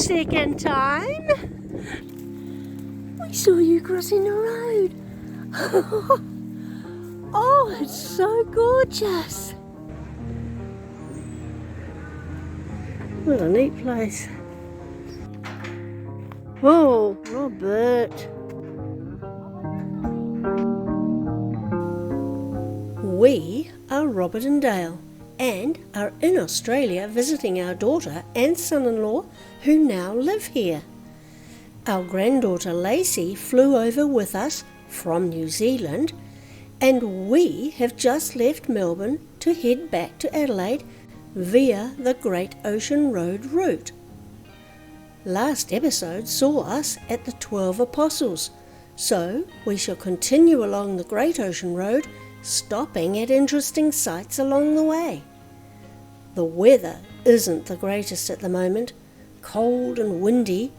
second time. We saw you crossing the road. Oh, it's so gorgeous. What a neat place. Oh, Robert. We are Robert and Dale and are in Australia visiting our daughter and son-in-law who now live here. Our granddaughter Lacey flew over with us from New Zealand, and we have just left Melbourne to head back to Adelaide via the Great Ocean Road route. Last episode saw us at the 12 Apostles, so we shall continue along the Great Ocean Road, stopping at interesting sights along the way. The weather isn't the greatest at the moment, cold and windy,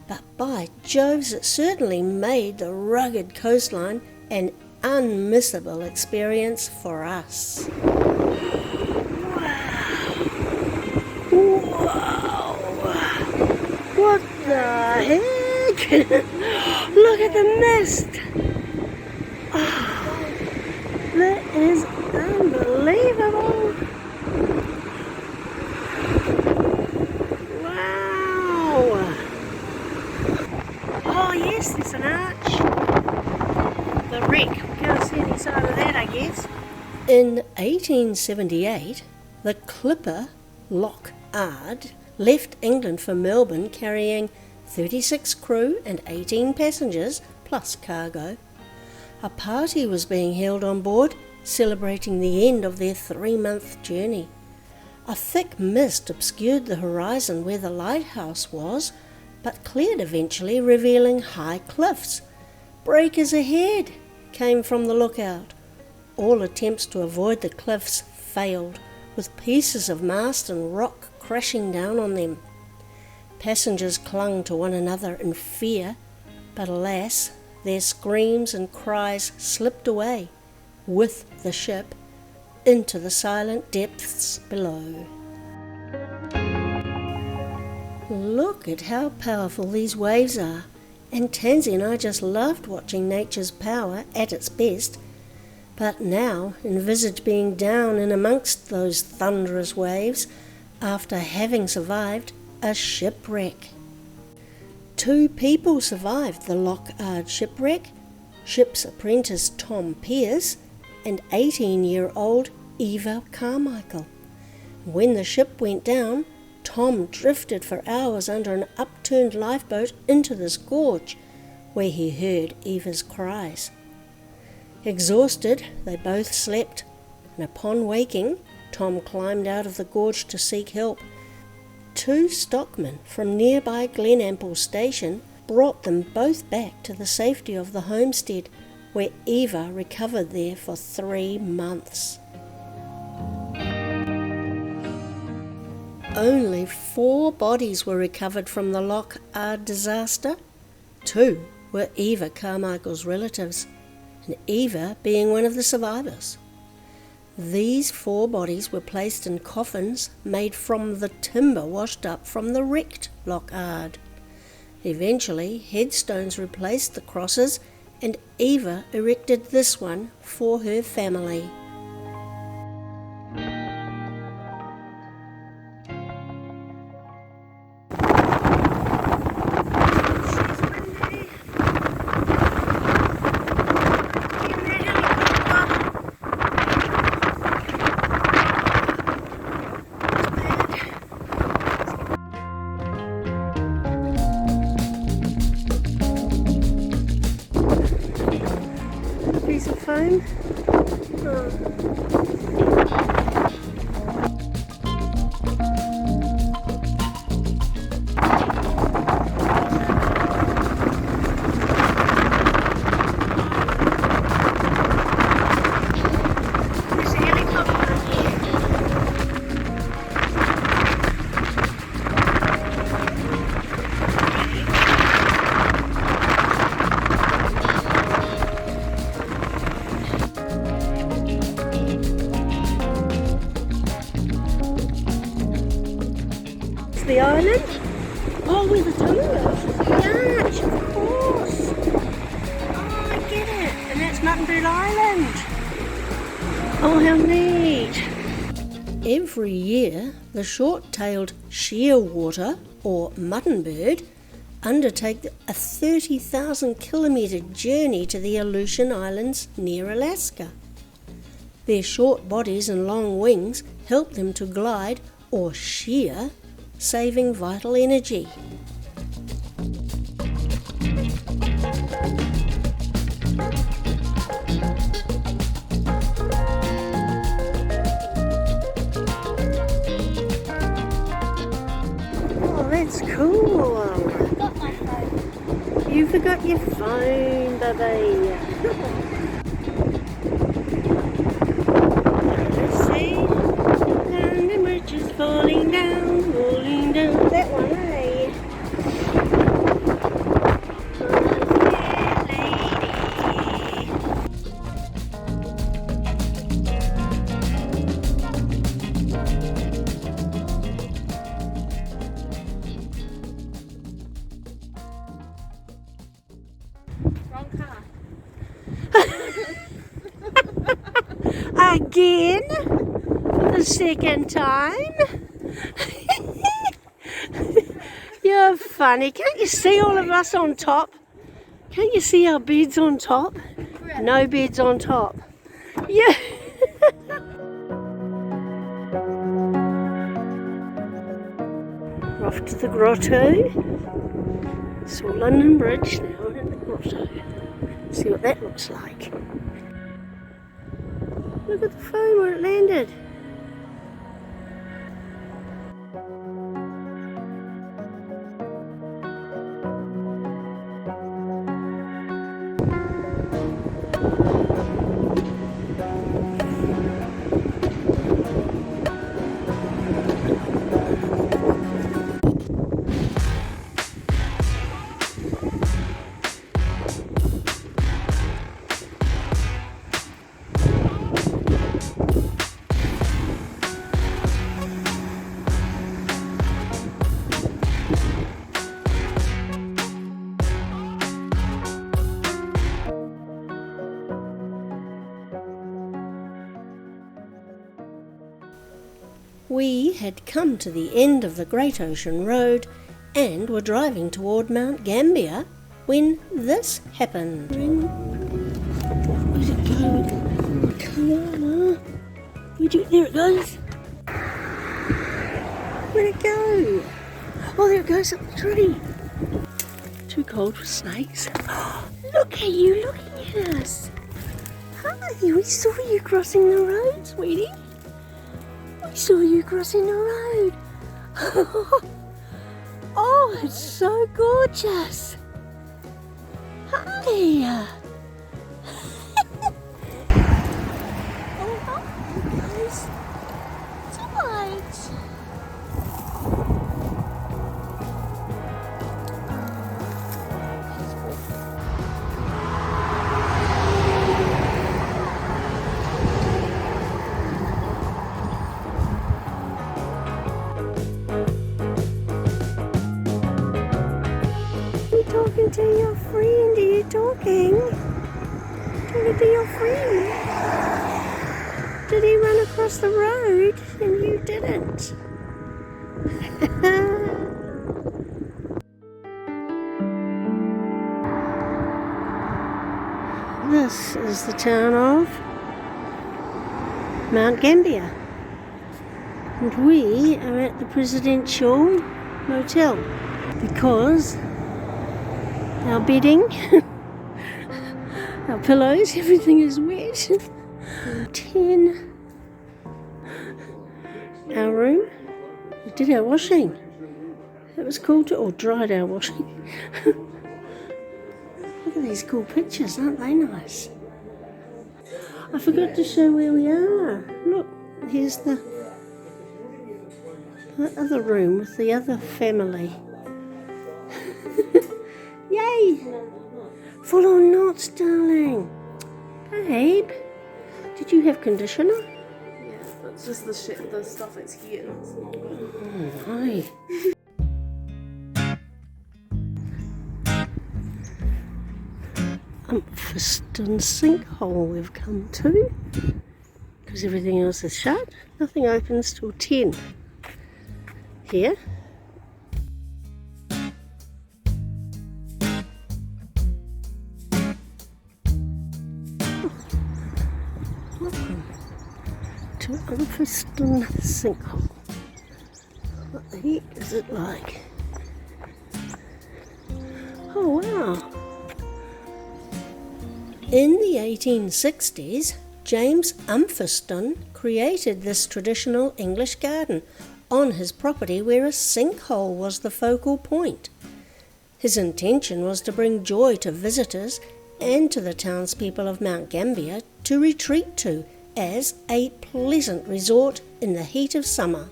but by Joves it certainly made the rugged coastline an unmissable experience for us. Wow! What the heck? Look at the mist! Oh, that is unbelievable! Wow! Oh yes, there's an arch. The wreck. We can't see any side of that, I guess. In 1878, the clipper Loch Ard left England for Melbourne carrying 36 crew and 18 passengers plus cargo. A party was being held on board, celebrating the end of their 3-month journey. A thick mist obscured the horizon where the lighthouse was, but cleared eventually, revealing high cliffs. "Breakers ahead!" came from the lookout. All attempts to avoid the cliffs failed, with pieces of mast and rock crashing down on them. Passengers clung to one another in fear, but alas, their screams and cries slipped away, with the ship, into the silent depths below. Look at how powerful these waves are, and Tansy and I just loved watching nature's power at its best, but now envisage being down in amongst those thunderous waves after having survived a shipwreck. 2 people survived the Loch Ard shipwreck, ship's apprentice Tom Pearce and 18-year-old Eva Carmichael. When the ship went down, Tom drifted for hours under an upturned lifeboat into this gorge, where he heard Eva's cries. Exhausted, they both slept, and upon waking, Tom climbed out of the gorge to seek help. 2 stockmen from nearby Glenample Station brought them both back to the safety of the homestead, where Eva recovered there for 3 months. Only 4 bodies were recovered from the Loch Ard disaster. 2 were Eva Carmichael's relatives, and Eva being one of the survivors. These 4 bodies were placed in coffins made from the timber washed up from the wrecked Loch Ard. Eventually, headstones replaced the crosses, and Eva erected this one for her family. Piece of foam. how neat! Every year, the short-tailed shearwater, or muttonbird, undertake a 30,000 kilometre journey to the Aleutian Islands near Alaska. Their short bodies and long wings help them to glide or shear, saving vital energy. Oh, that's cool. I got my phone. You forgot your phone, baby. Let's see. And the bridge is falling down, falling down. That one, eh? Wrong car. Again? For the second time? You're funny. Can't you see all of us on top? Can't you see our beds on top? No beds on top. Yeah. We're off to the grotto. Saw London Bridge, now we're in the grotto. See what that looks like. Look at the phone where it landed. We had come to the end of the Great Ocean Road and were driving toward Mt Gambier when this happened. Where'd it go? Koala. There it goes. Where'd it go? Oh, there it goes up the tree. Too cold for snakes. Oh, look at you looking at us. Hi, we saw you crossing the road, sweetie. I saw you crossing the road. Oh, it's so gorgeous. Hi. Oh, hi, guys. Tides. Talking to your friend, are you talking? Talking to your friend? Did he run across the road and you didn't? This is the town of Mt Gambier, and we are at the Presidential Motel because our bedding, our pillows, everything is wet. 10. Our room, we did our washing. It was cool to, or dried our washing. Look at these cool pictures, aren't they nice? I forgot to show where we are. Look, here's the other room with the other family. Yay! Full on knots, darling. Babe, did you have conditioner? Yeah, that's just the stuff that's here. It's not good. Oh, no. Umpherston sinkhole we've come to. because everything else is shut. Nothing opens till 10 here. Welcome to Umfiston Sinkhole. What the heck is it like? Oh wow! In the 1860s, James Umfiston created this traditional English garden on his property where a sinkhole was the focal point. His intention was to bring joy to visitors and to the townspeople of Mt Gambier to retreat to as a pleasant resort in the heat of summer.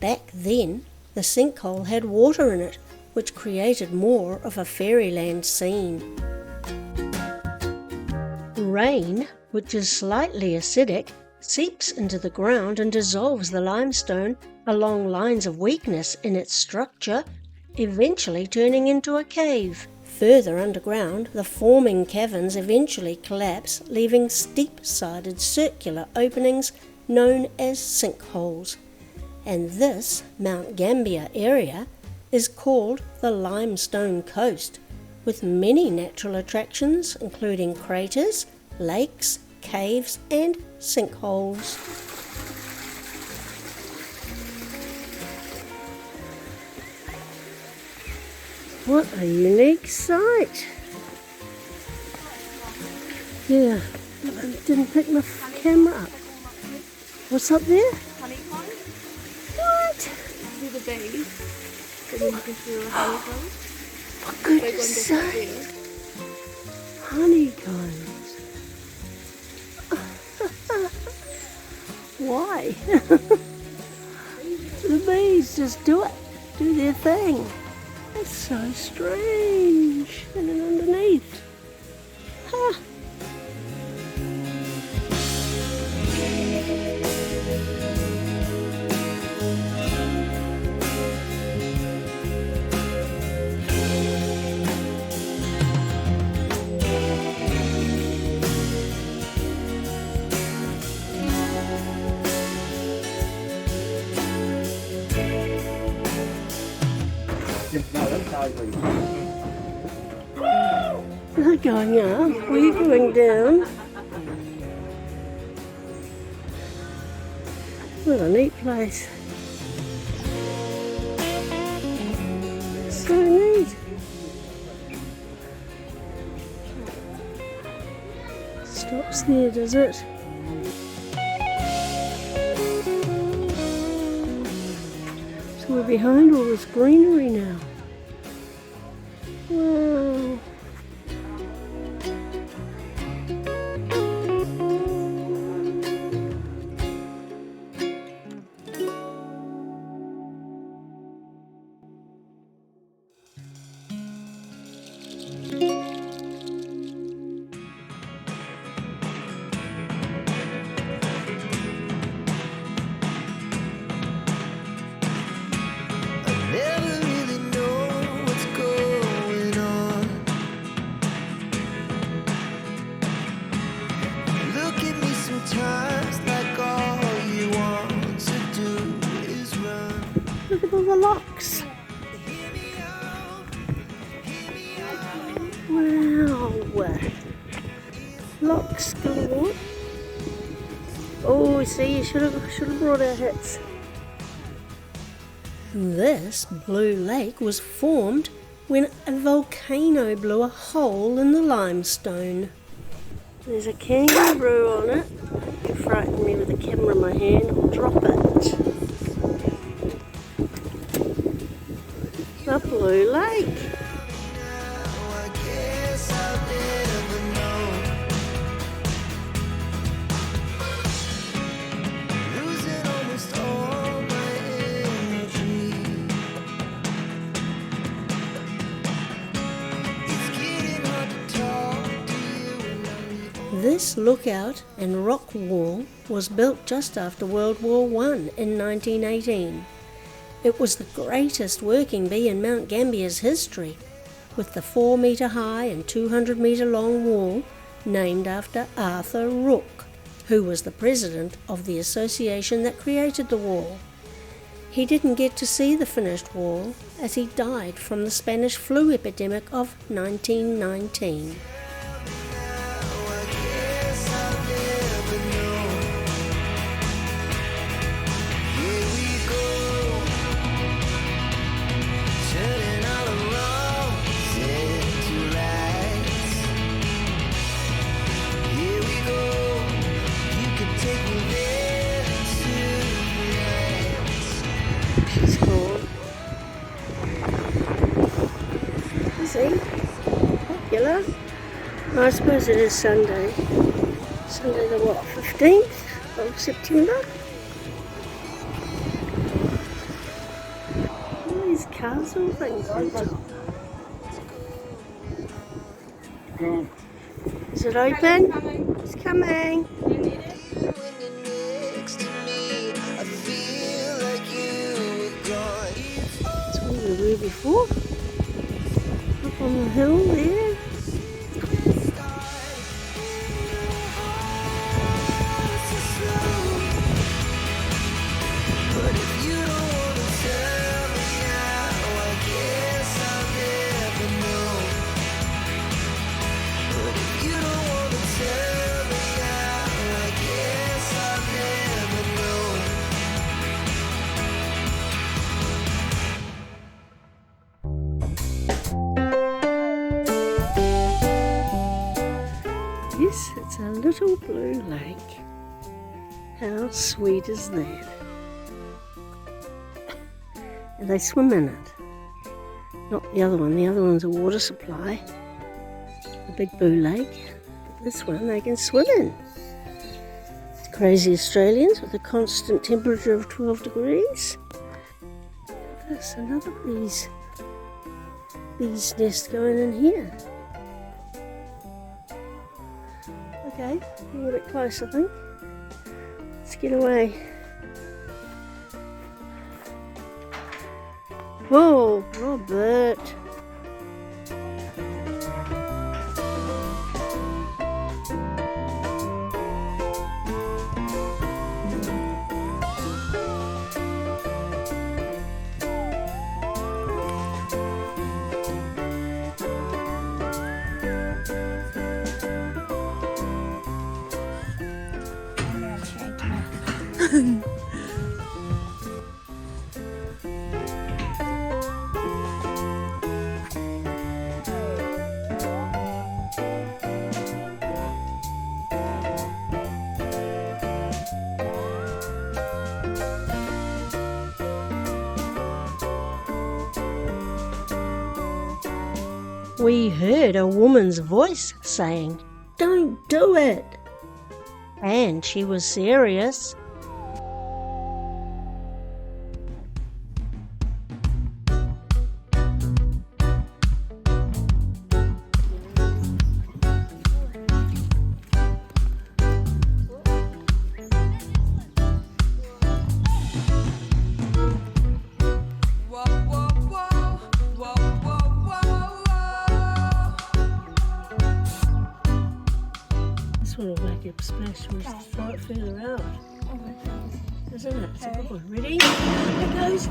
Back then, the sinkhole had water in it, which created more of a fairyland scene. Rain, which is slightly acidic, seeps into the ground and dissolves the limestone along lines of weakness in its structure, eventually turning into a cave. Further underground, the forming caverns eventually collapse, leaving steep-sided circular openings known as sinkholes. And this Mt Gambier area is called the Limestone Coast, with many natural attractions including craters, lakes, caves and sinkholes. What a unique sight! Yeah, I didn't pick my camera up. What's up there? Honeycomb? What? Do the bees. And then you can see the honeycomb. For goodness sake! Honeycombs. Why? The bees just do their thing. It's so strange. And then underneath. Huh. They're going up, we're going down. What a neat place. So neat. Stops there, does it? So we're behind all this greenery now. Wow. Look at all the locks. Wow. Locks galore. Oh, see, you should have brought our hats. This blue lake was formed when a volcano blew a hole in the limestone. There's a kangaroo on it. You frightened me with the camera in my hand. I'll drop it. The blue lake. This lookout and rock wall was built just after World War I in 1918. It was the greatest working bee in Mt Gambier's history, with the 4-metre high and 200-metre long wall named after Arthur Rook, who was the president of the association that created the wall. He didn't get to see the finished wall as he died from the Spanish flu epidemic of 1919. She's called. See? Popular. I suppose it is Sunday. Sunday the what, 15th of September? All these castle things on top. Is it open? It's coming. That's where we were before. Up on the hill there. Yes, it's a little blue lake. How sweet is that? And they swim in it. Not the other one. The other one's a water supply. The big blue lake. But this one they can swim in. It's crazy Australians with a constant temperature of 12 degrees. There's another bee's nest going in here. Okay, a little bit close, I think. Let's get away. Whoa, Robert. We heard a woman's voice saying, "Don't do it!" And she was serious. This one will make a splash. We'll throw it further out. Isn't it? It's a good one. Ready? Here it goes.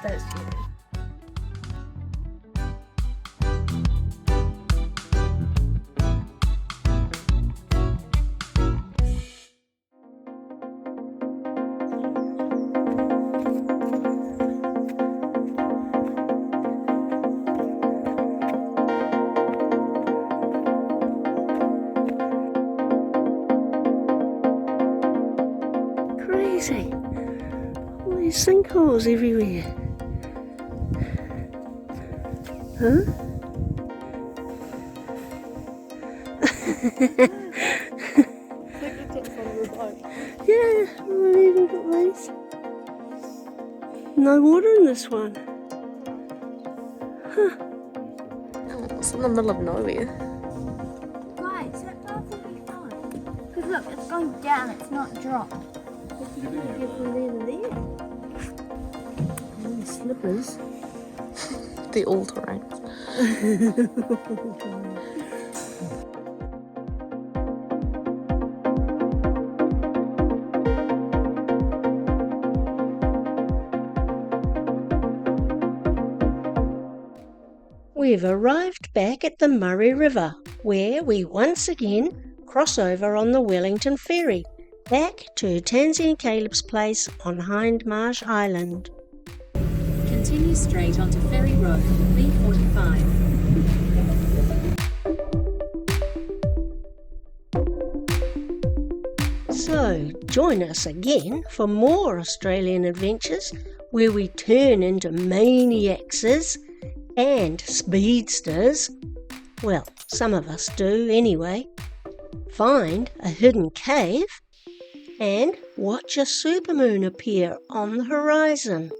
That's good. Crazy. All these sinkholes everywhere. Huh? Yeah, we've even got these. No water in this one. Huh. It's in the middle of nowhere. Guys, that path will be fine. Because look, it's going down, it's not dropped. You can get from there to there. And the slippers. The all terrain. We've arrived back at the Murray River, where we once again cross over on the Wellington Ferry, back to Tansy and Caleb's place on Hindmarsh Island. Continue straight onto Ferry Road, B45. So, join us again for more Australian adventures where we turn into maniacs and speedsters. Well, some of us do anyway. Find a hidden cave and watch a supermoon appear on the horizon.